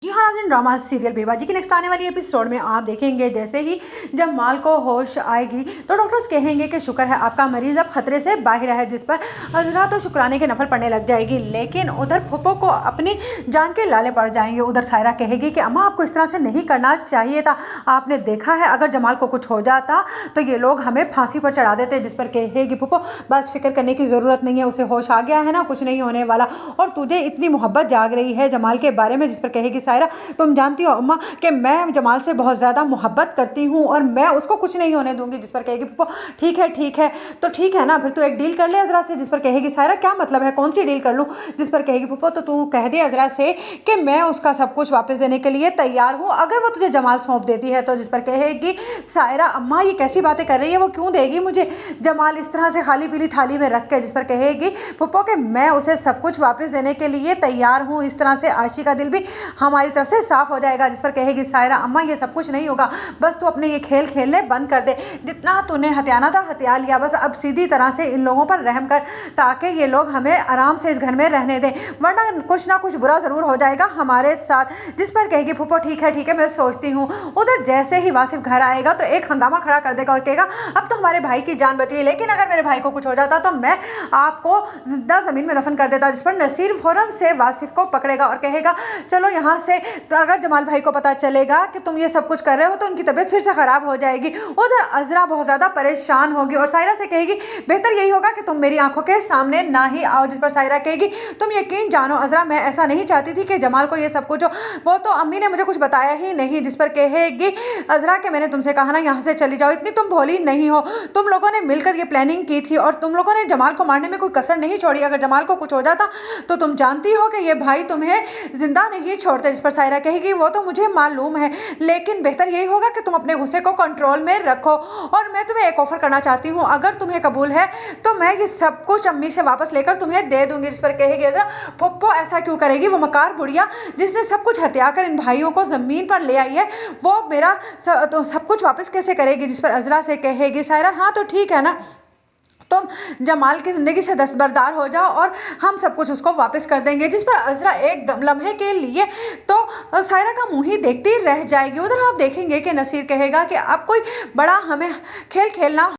जी हाँ नाज़रीन, drama serial बेबाजी की नेक्स्ट आने वाली एपिसोड में आप देखेंगे जैसे ही जब माल को होश आएगी तो डॉक्टर्स कहेंगे कि शुक्र है आपका मरीज अब खतरे से बाहर है, जिस पर अजरा तो शुक्राने के नफल पड़ने लग जाएगी। लेकिन उधर फुप्पो को अपनी जान के लाले पड़ जाएंगे। उधर सायरा कहेगी कि अम्मा आपको इस तरह से नहीं करना चाहिए था, आपने देखा है अगर जमाल को कुछ हो जाता तो ये लोग हमें फांसी पर चढ़ा देते। जिस पर कहेगी फुप्पो बस फिक्र करने की ज़रूरत नहीं है, उसे होश आ गया है ना, कुछ नहीं होने वाला। और तुझे इतनी मोहब्बत जाग रही है जमाल के बारे में। जिस पर कहेगी सायरा तुम जानती हो अम्मा कि मैं जमाल से बहुत ज़्यादा मोहब्बत करती हूँ और मैं उसको कुछ नहीं होने दूंगी। जिस पर कहेगी पप्पो ठीक है तो ठीक है ना, फिर तू एक डील कर ले अजरा से। जिस पर कहेगी सायरा क्या मतलब है, कौन सी डील कर लूँ। जिस पर कहेगी पप्पो तो तू कह दे अजरा से कि मैं उसका सब कुछ वापस देने के लिए तैयार हूँ अगर वो तुझे जमाल सौंप देती है तो। जिस पर कहेगी सायरा अम्मा ये कैसी बातें कर रही है, वो क्यों देगी मुझे जमाल इस तरह से खाली पीली थाली में रख के। जिस पर कहेगी पप्पो कि मैं उसे सब कुछ वापस देने के लिए तैयार हूँ, इस तरह से आशी का दिल भी हमारी तरफ से साफ हो जाएगा। जिस पर कहेगी सायरा अम्मा ये सब कुछ नहीं होगा, बस तू अपने ये खेल खेलने बंद कर दे, जितना तूने हथियाना था हथिया लिया, बस अब सीधी तरह से इन लोगों पर रहम कर ताकि ये लोग हमें आराम से इस घर में रहने दें, वरना कुछ ना कुछ बुरा ज़रूर हो जाएगा हमारे साथ। जिस पर कहेगी फूफो ठीक है मैं सोचती हूँ। उधर जैसे ही वासिफ घर आएगा तो एक हंगामा खड़ा कर देगा और कहेगा अब तो हमारे भाई की जान बची, लेकिन अगर मेरे भाई को कुछ हो जाता तो मैं आपको जिंदा ज़मीन में दफन कर देता। जिस पर नसीर फौरन से वासिफ को पकड़ेगा और कहेगा चलो यहाँ से, तो अगर जमाल भाई को पता चलेगा कि तुम ये सब कुछ कर रहे हो तो उनकी तबीयत फिर से ख़राब हो जाएगी। उधर अजरा बहुत ज़्यादा परेशान होगी और सायरा से कहेगी बेहतर यही होगा कि तुम मेरी आंखों के सामने ना ही आओ। जिस पर सायरा कहेगी तुम यकीन जानो अजरा मैं ऐसा नहीं चाहती थी कि जमाल को ये सब कुछ हो, वो तो अम्मी ने मुझे कुछ बताया ही नहीं। जिस पर कहेगी अजरा के मैंने तुमसे कहा ना यहाँ से चली जाओ, इतनी तुम भोली नहीं हो, तुम लोगों ने मिलकर ये प्लानिंग की थी और तुम लोगों ने जमाल को मारने में कोई कसर नहीं छोड़ी। अगर जमाल को कुछ हो जाता तो तुम जानती हो कि ये भाई तुम्हें जिंदा नहीं छोड़ते। जिस पर सायरा कहेगी वो तो मुझे मालूम है, लेकिन बेहतर यही होगा कि तुम अपने गुस्से को कंट्रोल में रखो और मैं तुम्हें एक ऑफर करना चाहती हूँ, अगर तुम्हें कबूल है तो मैं ये सब कुछ अम्मी से वापस लेकर तुम्हें दे दूंगी। जिस पर कहेगी अजरा पप्पो ऐसा क्यों करेगी, वो मकार बुढ़िया जिसने सब कुछ हत्या कर इन भाइयों को ज़मीन पर ले आई है वो मेरा सब कुछ वापस कैसे करेगी। जिस पर अजरा से कहेगी सायरा हाँ तो ठीक है ना, तुम जमाल की ज़िंदगी से दस्तबरदार हो जाओ और हम सब कुछ उसको वापस कर देंगे। जिस पर अजरा एक दम लम्हे के लिए तो सायरा का मुंह ही देखती रह जाएगी। उधर आप देखेंगे कि नसीर कहेगा कि अब कोई बड़ा हमें खेल खेलना